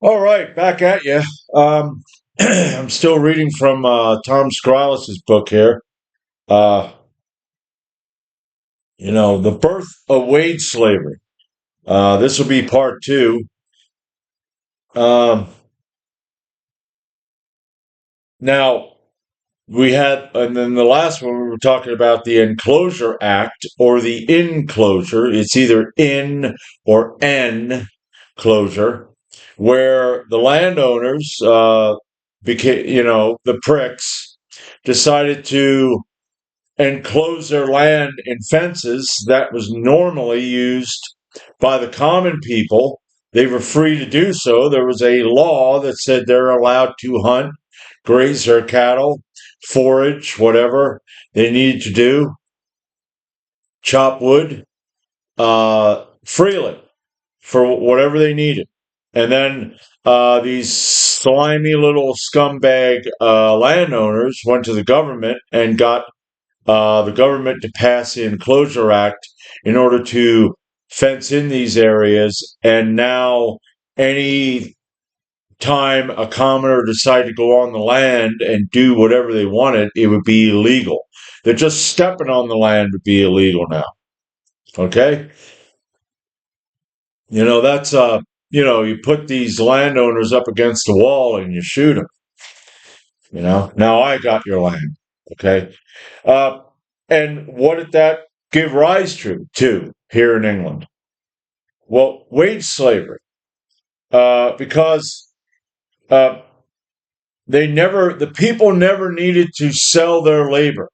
All right, back at you. Um, I'm still reading from Tom Scrous's book here. Uh, The Birth of Wage Slavery. This will be part two. Um, Now, and then the last one we were talking about the Enclosure Act or the Inclosure. It's either in or en closure, where the landowners became, the pricks decided to enclose their land in fences that was normally used by the common people. They were free to do so. There was a law that said they're allowed to hunt, graze their cattle, forage, whatever they needed to do, chop wood freely for whatever they needed. And then these slimy little scumbag landowners went to the government and got the government to pass the Enclosure Act in order to fence in these areas. And now, any time a commoner decided to go on the land and do whatever they wanted, it would be illegal. That just stepping on the land would be illegal now. Okay? That's you put these landowners up against the wall and you shoot them. Now I got your land. Okay? Uh, and what did that give rise to here in England? Well, wage slavery, because uh, the people never needed to sell their labor.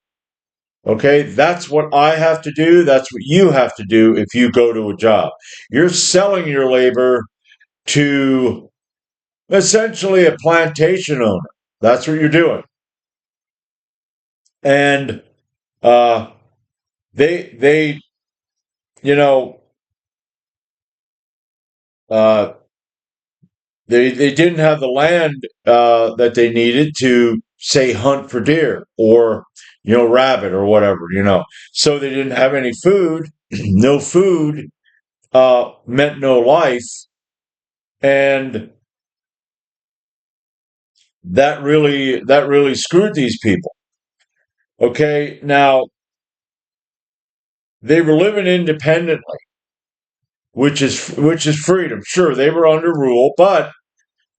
Okay, that's what I have to do. That's what you have to do if you go to a job. You're selling your labor to essentially a plantation owner. That's what you're doing, and uh, they you know uh, they didn't have the land that they needed to say hunt for deer or rabbit or whatever. So they didn't have any food. No food meant no life, and that really screwed these people. Okay, now they were living independently, which is freedom. Sure, they were under rule, but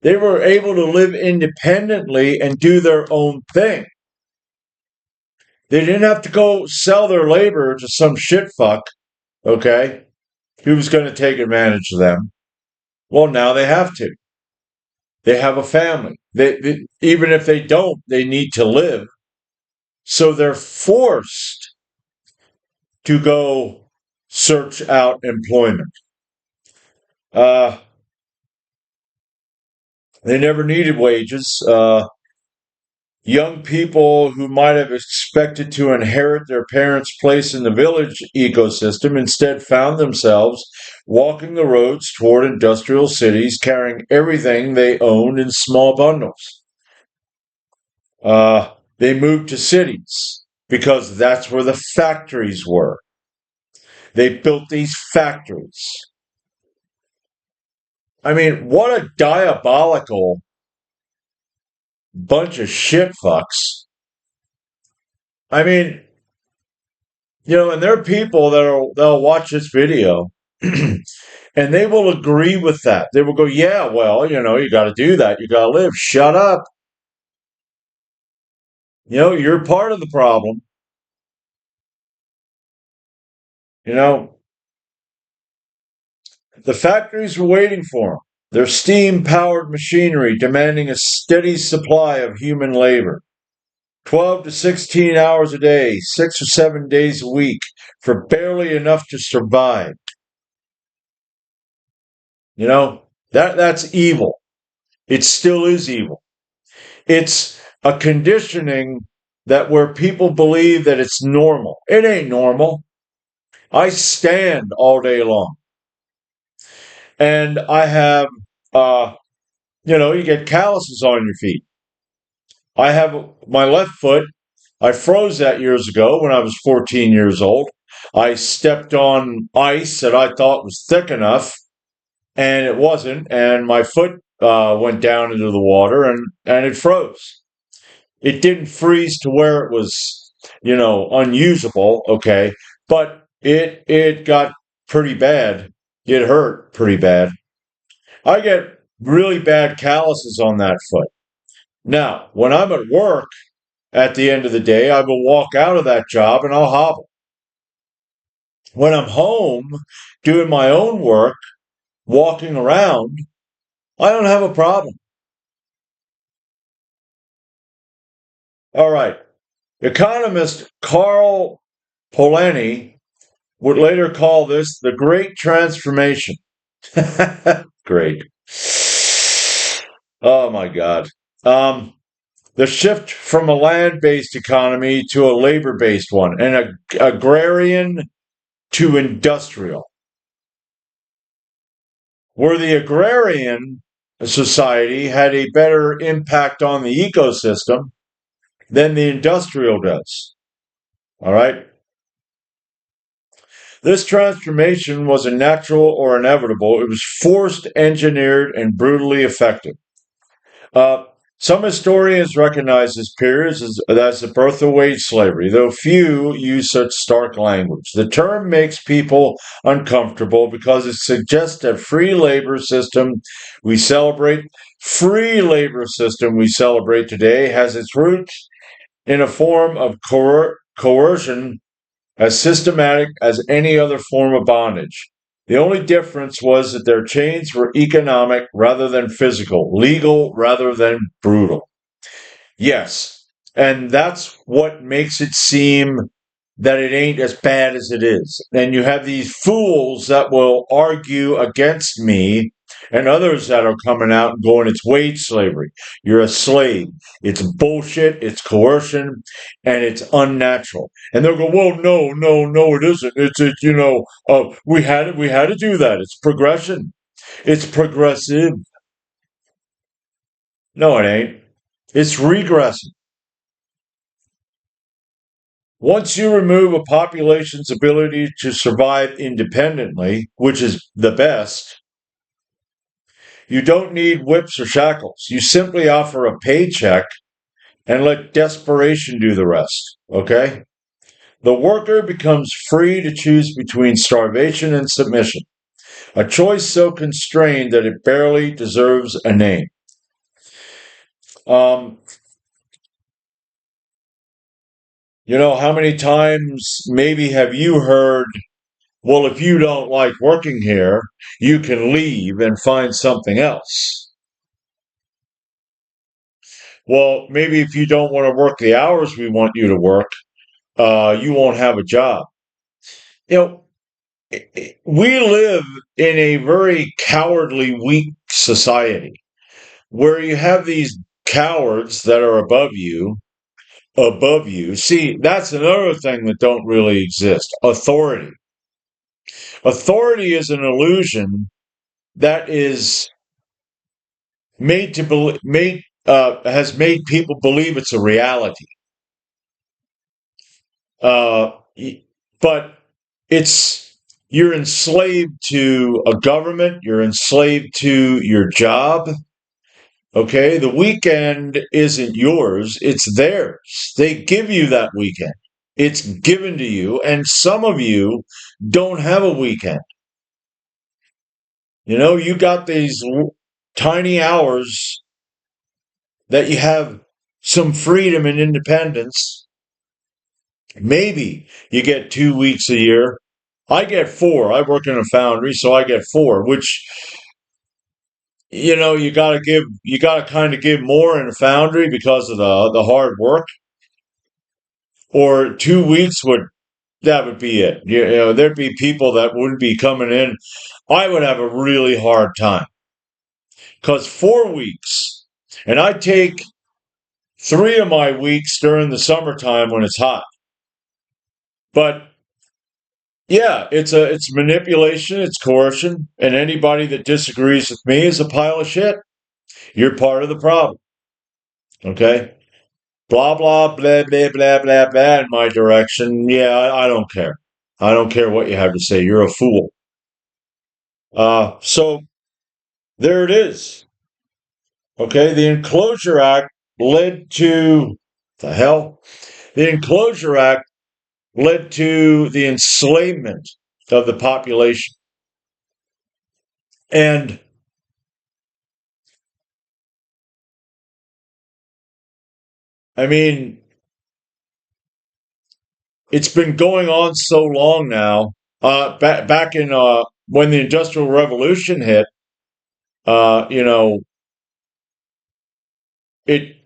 they were able to live independently and do their own thing. They didn't have to go sell their labor to some shit fuck, okay, who was going to take advantage of them. Well, now they have to. They have a family. Even if they don't, they need to live. So they're forced to go search out employment. Uh, they never needed wages. Young people who might have expected to inherit their parents' place in the village ecosystem instead found themselves walking the roads toward industrial cities, carrying everything they owned in small bundles. They moved to cities because that's where the factories were. They built these factories. I mean, what a diabolical bunch of shit fucks. I mean, and there are people they'll watch this video and they will agree with that. They will go, yeah, well, you got to do that. You got to live. Shut up. You're part of the problem. You know, the factories were waiting for them. Their steam powered machinery demanding a steady supply of human labor. 12 to 16 hours a day, 6 or 7 days a week, for barely enough to survive. That's evil. It still is evil. It's a conditioning that where people believe that it's normal. It ain't normal. I stand all day long. And I have, uh, you get calluses on your feet. I have my left foot. I froze that years ago when I was 14 years old. I stepped on ice that I thought was thick enough, and it wasn't. And my foot went down into the water and it froze. It didn't freeze to where it was, unusable, okay, but it got pretty bad. It hurt pretty bad. I get really bad calluses on that foot. Now, when I'm at work at the end of the day, I will walk out of that job and I'll hobble. When I'm home doing my own work, walking around, I don't have a problem. All right. Economist Carl Polanyi would later call this the Great Transformation. Great. Oh my God. The shift from a land based economy to a labor based one, an agrarian to industrial. Where the agrarian society had a better impact on the ecosystem than the industrial does. All right. This transformation wasn't natural or inevitable. It was forced, engineered, and brutally effective. Uh, some historians recognize this period as the birth of wage slavery, though few use such stark language. The term makes people uncomfortable because it suggests that free labor system we celebrate today has its roots in a form of coercion as systematic as any other form of bondage. The only difference was that their chains were economic rather than physical, legal rather than brutal. Yes, and that's what makes it seem that it ain't as bad as it is. And you have these fools that will argue against me and others that are coming out and going, it's wage slavery. You're a slave. It's bullshit. It's coercion and it's unnatural. And they'll go, well, no, no, no, it isn't. We had to do that. It's progression. It's progressive. No, it ain't. It's regressive. Once you remove a population's ability to survive independently, which is the best, you don't need whips or shackles. You simply offer a paycheck and let desperation do the rest. Okay? The worker becomes free to choose between starvation and submission, a choice so constrained that it barely deserves a name. Um, how many times maybe have you heard, well, if you don't like working here, you can leave and find something else. Well, maybe if you don't want to work the hours we want you to work, you won't have a job. You know, we live in a very cowardly, weak society where you have these cowards that are above you. See, that's another thing that don't really exist. Authority. Authority is an illusion that is made to made has made people believe it's a reality. Uh, but it's you're enslaved to a government. You're enslaved to your job. Okay, the weekend isn't yours; it's theirs. They give you that weekend. It's given to you, and some of you don't have a weekend. You got these tiny hours that you have some freedom and independence. Maybe you get 2 weeks a year. I get 4. I work in a foundry, so I get 4, which, you got to kind of give more in a foundry because of the hard work. Or 2 weeks that would be it. There'd be people that wouldn't be coming in. I would have a really hard time because 4 weeks, and I take 3 of my weeks during the summertime when it's hot. But yeah, it's manipulation, it's coercion, and anybody that disagrees with me is a pile of shit. You're part of the problem. Okay? Blah blah blah blah blah blah blah in my direction. Yeah, I don't care. I don't care what you have to say. You're a fool. So there it is. Okay, the Enclosure Act led to the hell. The Enclosure Act led to the enslavement of the population. And I mean, it's been going on so long now. Back in when the Industrial Revolution hit, you know, it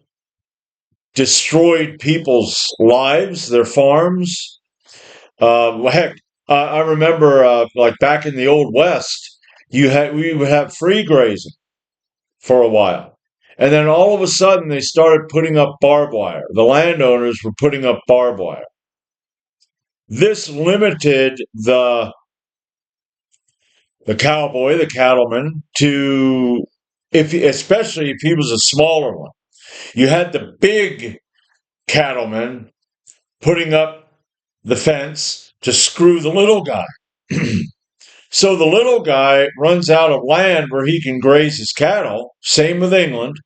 destroyed people's lives, their farms. Heck, I remember like back in the Old West, we would have free grazing for a while. And then all of a sudden they started putting up barbed wire. The landowners were putting up barbed wire. This limited the cowboy, the cattleman, to especially if he was a smaller one. You had the big cattleman putting up the fence to screw the little guy. So the little guy runs out of land where he can graze his cattle. Same with England.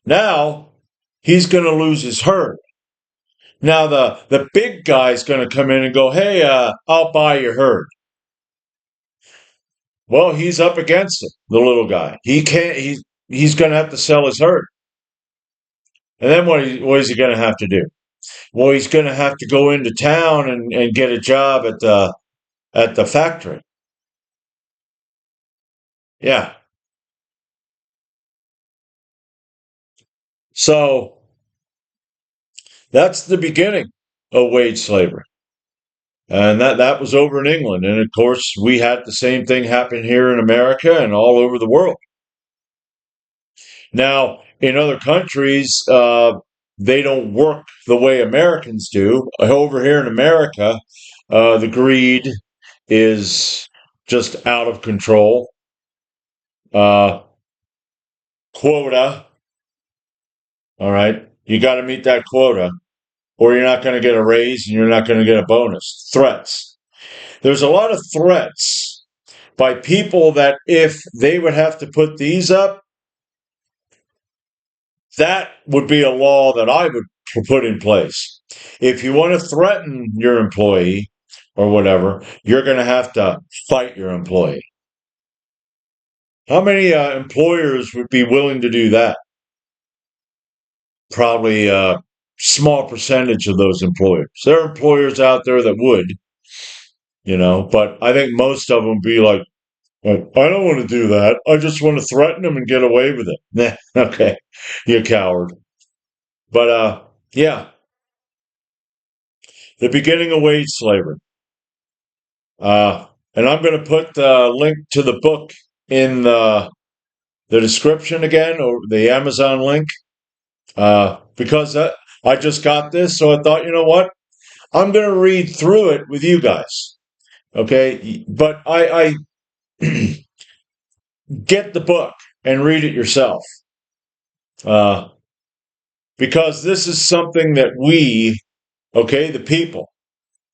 Now he's going to lose his herd. Now the big guy's going to come in and go, "Hey, I'll buy your herd." Well, he's up against it. The little guy. He can't. He's going to have to sell his herd. And then what is he going to have to do? Well, he's going to have to go into town and get a job at the factory. Yeah. So that's the beginning of wage slavery. And that was over in England. And of course, we had the same thing happen here in America and all over the world. Now, in other countries, they don't work the way Americans do. Over here in America, the greed is just out of control. Uh, Quota, all right? You got to meet that quota, or you're not going to get a raise and you're not going to get a bonus. Threats. There's a lot of threats by people that if they would have to put these up, that would be a law that I would put in place. If you want to threaten your employee or whatever, you're going to have to fight your employee. How many employers would be willing to do that? Probably a small percentage of those employers. There are employers out there that would, but I think most of them be like, "Well, I don't want to do that. I just want to threaten them and get away with it." Nah, okay, you coward. But yeah, the beginning of wage slavery. And I'm going to put the link to the book in the description again, or the Amazon link, because I just got this, so I thought, you know what? I'm going to read through it with you guys. Okay, but I get the book and read it yourself, uh, because this is something that okay, the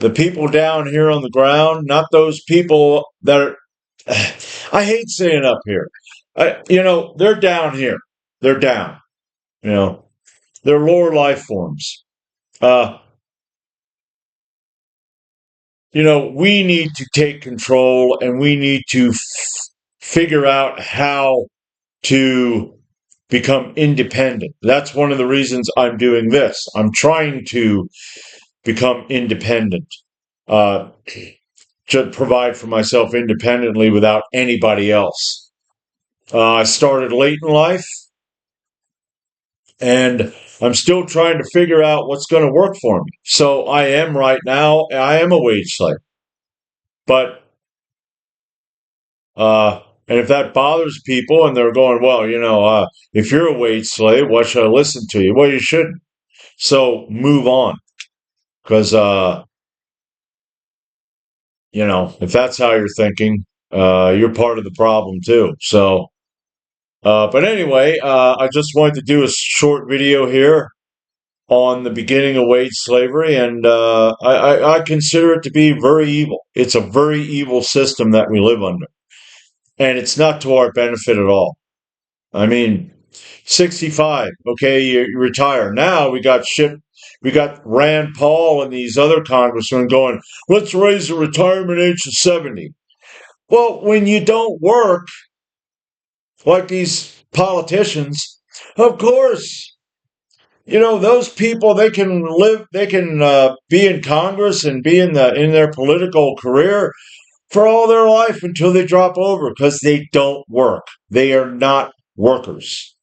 people down here on the ground, not those people that are. I hate saying up here. They're down here. They're down. You know, they're lower life forms. Uh, we need to take control and we need to figure out how to become independent. That's one of the reasons I'm doing this. I'm trying to become independent, to provide for myself independently without anybody else. I started late in life, and I'm still trying to figure out what's going to work for me. So I am right now, I am a wage slave. But, and if that bothers people and they're going, well, if you're a wage slave, why should I listen to you? Well, you shouldn't. So move on. Because, if that's how you're thinking, you're part of the problem too. So, but anyway, I just wanted to do a short video here on the beginning of wage slavery, and I consider it to be very evil. It's a very evil system that we live under, and it's not to our benefit at all. I mean, 65. Okay, you retire. Now we got Rand Paul and these other congressmen going, let's raise the retirement age to 70. Well, when you don't work like these politicians, of course, those people, they can live, they can be in Congress and be in their political career for all their life until they drop over because they don't work. They are not workers.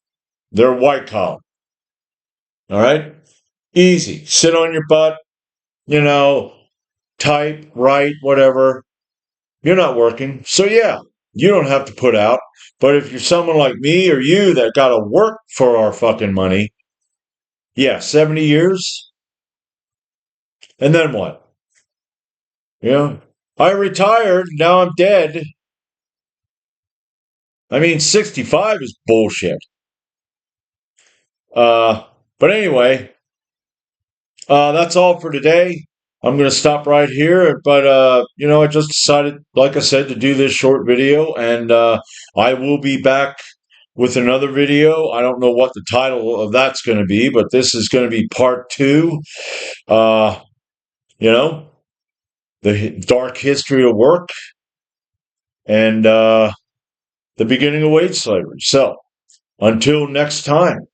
They're white collar. All right? Easy. Sit on your butt, you know, type, write, whatever. You're not working. So, yeah, you don't have to put out. But if you're someone like me or you that got to work for our fucking money, yeah, 70 years. And then what? I retired. Now I'm dead. I mean, 65 is bullshit. Uh, but anyway, that's all for today. I'm going to stop right here. But, I just decided, like I said, to do this short video. And I will be back with another video. I don't know what the title of that's going to be, but this is going to be part 2. Uh, the dark history of work and the beginning of wage slavery. So, until next time.